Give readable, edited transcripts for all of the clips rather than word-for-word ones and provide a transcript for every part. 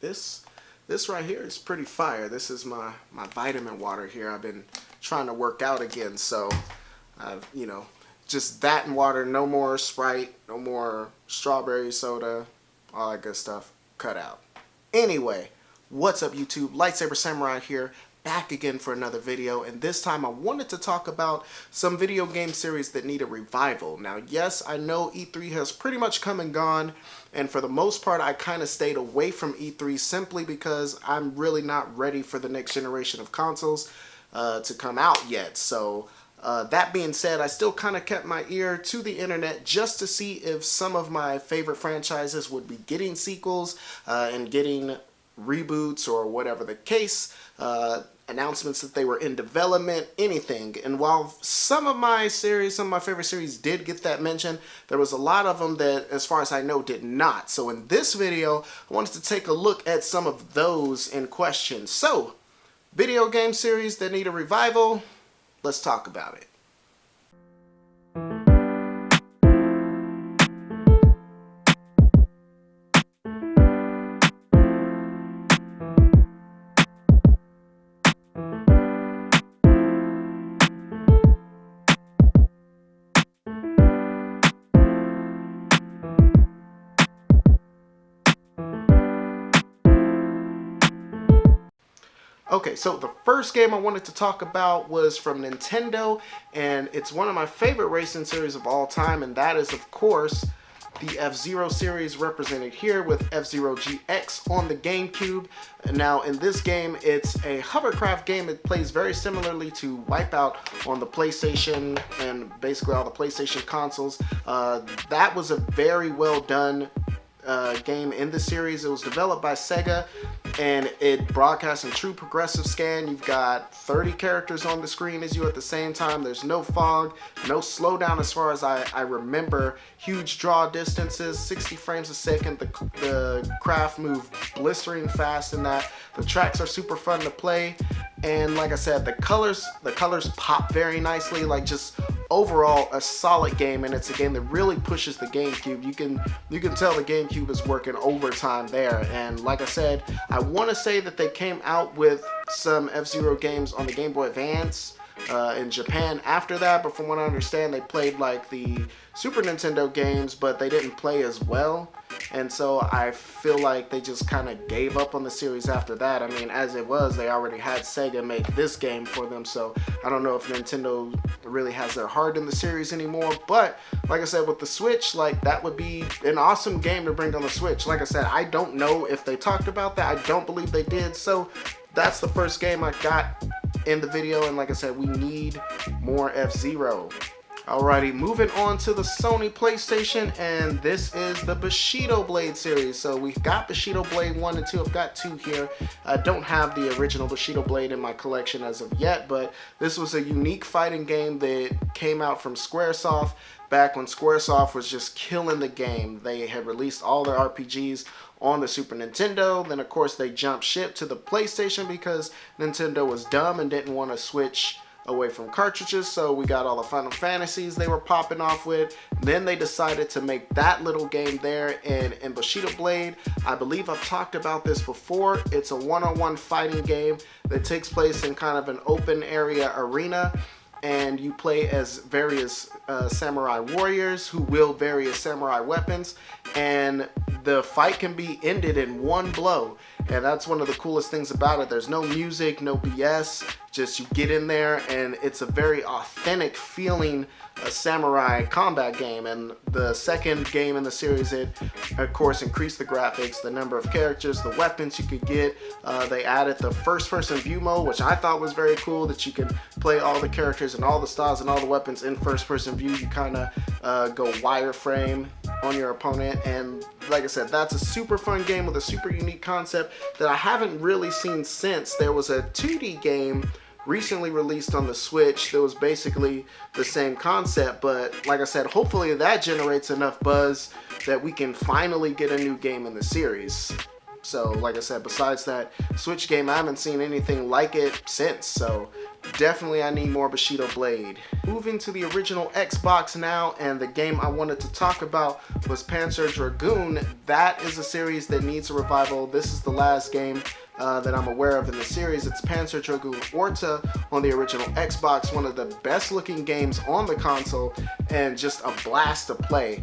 this right here is pretty fire. This is my vitamin water here. I've been trying to work out again, so I've, you know, just that and water. No more Sprite, no more strawberry soda, all that good stuff. Cut out. Anyway, what's up YouTube? Lightsaber Samurai here, back again for another video, and this time I wanted to talk about some video game series that need a revival. Now, yes, I know E3 has pretty much come and gone, and for the most part I kind of stayed away from E3 simply because I'm really not ready for the next generation of consoles to come out yet. So that being said, I still kind of kept my ear to the internet just to see if some of my favorite franchises would be getting sequels and getting reboots or whatever the case, announcements that they were in development, anything. And while some of my favorite series did get that mention, there was a lot of them that, as far as I know, did not. So in this video, I wanted to take a look at some of those in question. So, video game series that need a revival, let's talk about it. Okay, so the first game I wanted to talk about was from Nintendo, and it's one of my favorite racing series of all time, and that is, of course, the FZero series, represented here with FZero GX on the GameCube. Now, in this game, it's a hovercraft game. It plays very similarly to Wipeout on the PlayStation and basically all the PlayStation consoles. That was a very well done game in the series. It was developed by Sega, and it broadcasts in true progressive scan. You've got 30 characters on the screen as you at the same time. There's no fog, no slowdown as far as I remember. Huge draw distances, 60 frames a second. The craft move blistering fast in that. The tracks are super fun to play, and like I said, the colors pop very nicely. Like, just overall a solid game, and it's a game that really pushes the GameCube. You can tell the GameCube is working overtime there. And like I said, I want to say that they came out with some F-Zero games on the Game Boy Advance in Japan after that, but from what I understand, they played like the Super Nintendo games, but they didn't play as well. And so I feel like they just kind of gave up on the series after that. I mean, as it was, they already had Sega make this game for them, so I don't know if Nintendo really has their heart in the series anymore. But like I said, with the Switch, like, that would be an awesome game to bring on the Switch. Like I said, I don't know if they talked about that. I don't believe they did. So that's the first game I got in the video, and like I said, we need more F-Zero. Alrighty, moving on to the Sony PlayStation, and this is the Bushido Blade series. So we've got Bushido Blade 1 and 2. I've got 2 here. I don't have the original Bushido Blade in my collection as of yet, but this was a unique fighting game that came out from Squaresoft back when Squaresoft was just killing the game. They had released all their RPGs on the Super Nintendo. Then, of course, they jumped ship to the PlayStation because Nintendo was dumb and didn't want to switch away from cartridges, so we got all the Final Fantasies they were popping off with. Then they decided to make that little game there in Bushido Blade. I believe I've talked about this before. It's a one-on-one fighting game that takes place in kind of an open area arena, and you play as various samurai warriors who wield various samurai weapons, and the fight can be ended in one blow. And that's one of the coolest things about it. There's no music, no BS, just you get in there, and it's a very authentic feeling samurai combat game. And the second game in the series, it of course increased the graphics, the number of characters, the weapons you could get. They added the first person view mode, which I thought was very cool, that you can play all the characters and all the styles and all the weapons in first person view. You kind of go wireframe on your opponent, and like I said, that's a super fun game with a super unique concept that I haven't really seen since. There was a 2D game recently released on the Switch that was basically the same concept, but like I said, hopefully that generates enough buzz that we can finally get a new game in the series. So like I said, besides that Switch game, I haven't seen anything like it since, so definitely I need more Bushido Blade. moving to the original Xbox now, and the game I wanted to talk about was Panzer Dragoon. That is a series that needs a revival. This is the last game that I'm aware of in the series. It's Panzer Dragoon Orta on the original Xbox, one of the best looking games on the console and just a blast to play.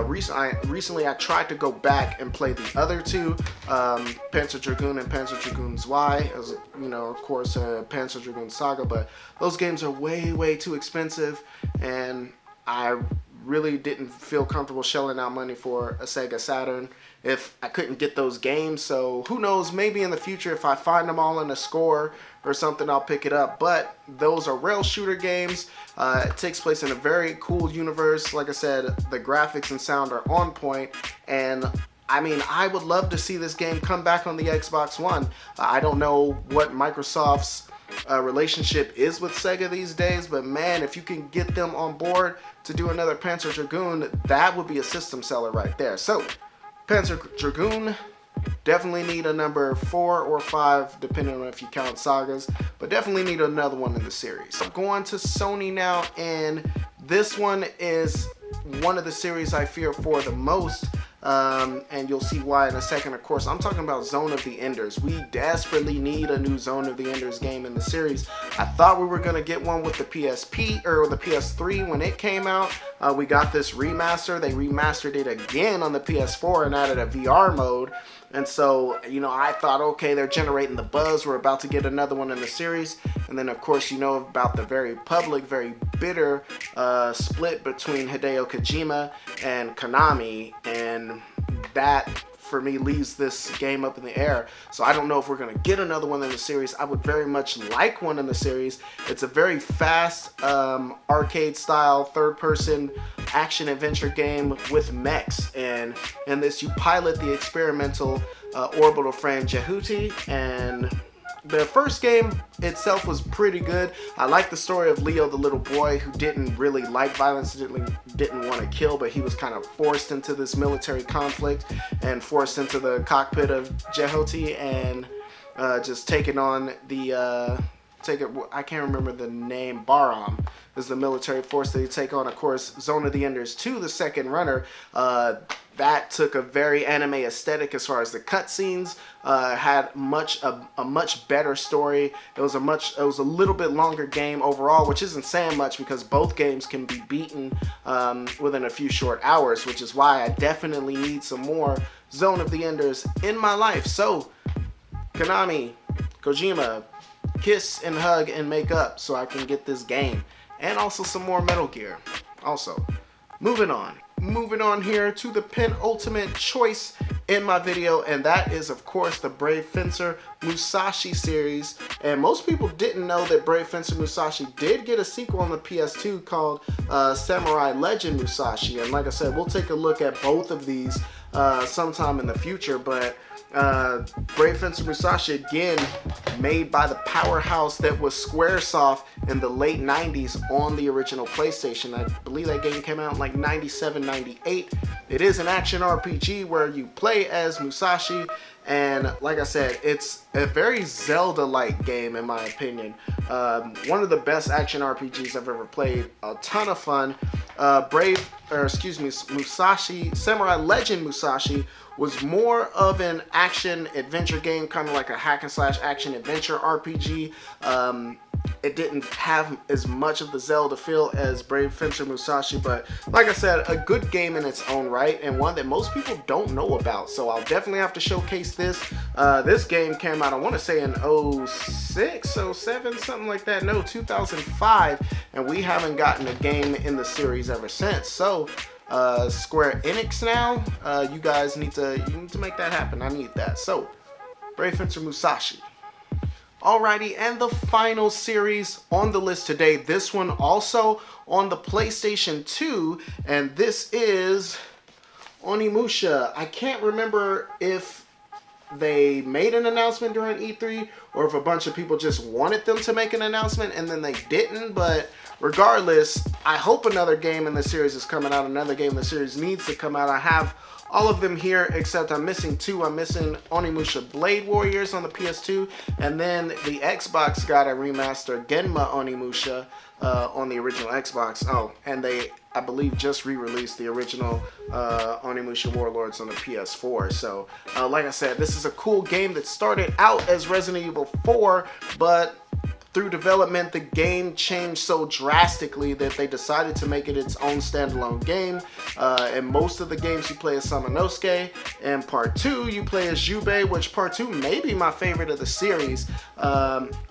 Recently I tried to go back and play the other two, Panzer Dragoon and Panzer Dragoon Y, as you know, of course, Panzer Dragoon Saga, but those games are way too expensive, and I really didn't feel comfortable shelling out money for a Sega Saturn if I couldn't get those games. So who knows, maybe in the future if I find them all in a score or something, I'll pick it up. But those are rail shooter games. It takes place in a very cool universe. Like I said, the graphics and sound are on point, and I mean, I would love to see this game come back on the Xbox One. I don't know what Microsoft's relationship is with Sega these days, but man, if you can get them on board to do another Panzer Dragoon, that would be a system seller right there. So Panzer Dragoon, definitely need a number 4 or 5 depending on if you count sagas, but definitely need another one in the series. I'm going to Sony now, and this one is one of the series I fear for the most. And you'll see why in a second. Of course, I'm talking about Zone of the Enders. We desperately need a new Zone of the Enders game in the series. I thought we were going to get one with the PSP or the PS3 when it came out. We got this remaster. They remastered it again on the PS4 and added a VR mode. And so, you know, I thought, okay, they're generating the buzz. We're about to get another one in the series. And then, of course, you know about the very public, very bitter split between Hideo Kojima and Konami. And that, for me, leaves this game up in the air. So I don't know if we're going to get another one in the series. I would very much like one in the series. It's a very fast arcade-style, third-person action-adventure game with mechs. And in this, you pilot the experimental orbital frame Jehuti, and the first game itself was pretty good. I like the story of Leo, the little boy who didn't really like violence, didn't want to kill, but he was kind of forced into this military conflict and forced into the cockpit of Jehuti and just taking on the I can't remember the name. Baram is the military force that you take on. Of course, Zone of the Enders 2, the second runner, that took a very anime aesthetic as far as the cutscenes. Had a much better story. It was a little bit longer game overall, which isn't saying much because both games can be beaten within a few short hours, which is why I definitely need some more Zone of the Enders in my life. So, Konami, Kojima, kiss and hug and make up so I can get this game, and also some more Metal Gear. Also, moving on here to the penultimate choice in my video, and that is of course the Brave Fencer Musashi series. And most people didn't know that Brave Fencer Musashi did get a sequel on the PS2 called Samurai Legend Musashi, and like I said, we'll take a look at both of these sometime in the future. But Brave Fencer Musashi, again, made by the powerhouse that was Squaresoft in the late 90s on the original PlayStation. I believe that game came out in like 97, 98. It is an action RPG where you play as Musashi, and like I said, it's a very Zelda-like game in my opinion. One of the best action RPGs I've ever played. A ton of fun. Musashi, Samurai Legend Musashi was more of an action-adventure game, kind of like a hack-and-slash action-adventure RPG. It didn't have as much of the Zelda feel as Brave Fencer Musashi, but like I said, a good game in its own right, and one that most people don't know about. So I'll definitely have to showcase this. This game came out, I want to say in 06, 07, something like that. No, 2005, and we haven't gotten a game in the series ever since. So Square Enix now, you guys need to make that happen. I need that. So Brave Fencer Musashi. Alrighty, and the final series on the list today, this one also on the PlayStation 2, and this is Onimusha. I can't remember if they made an announcement during E3 or if a bunch of people just wanted them to make an announcement and then they didn't, but regardless, I hope another game in the series is coming out. Another game in the series needs to come out. I have all of them here except I'm missing two. I'm missing Onimusha Blade Warriors on the PS2, and then the Xbox got a remaster, Genma Onimusha, on the original Xbox. Oh, and they, I believe, just re-released the original Onimusha Warlords on the PS4. So, like I said, this is a cool game that started out as Resident Evil 4, but through development, the game changed so drastically that they decided to make it its own standalone game. And most of the games you play as Samanosuke, and Part 2 you play as Jubei, which Part 2 may be my favorite of the series.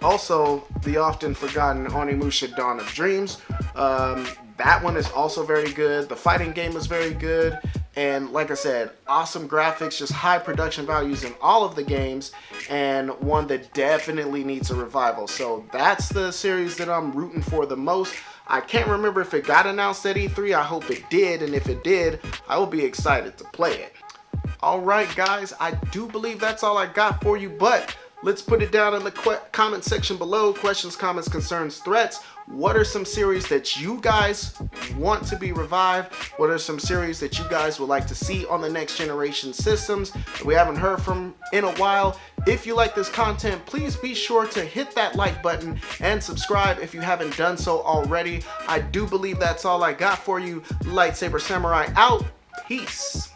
Also, the often forgotten Onimusha Dawn of Dreams. That one is also very good. The fighting game is very good. And like I said, awesome graphics, just high production values in all of the games, and one that definitely needs a revival. So that's the series that I'm rooting for the most. I can't remember if it got announced at E3. I hope it did, and if it did, I will be excited to play it. Alright guys, I do believe that's all I got for you, but let's put it down in the comment section below. Questions, comments, concerns, threats. What are some series that you guys want to be revived? What are some series that you guys would like to see on the next generation systems that we haven't heard from in a while? If you like this content, please be sure to hit that like button and subscribe if you haven't done so already. I do believe that's all I got for you. Lightsaber Samurai out. Peace.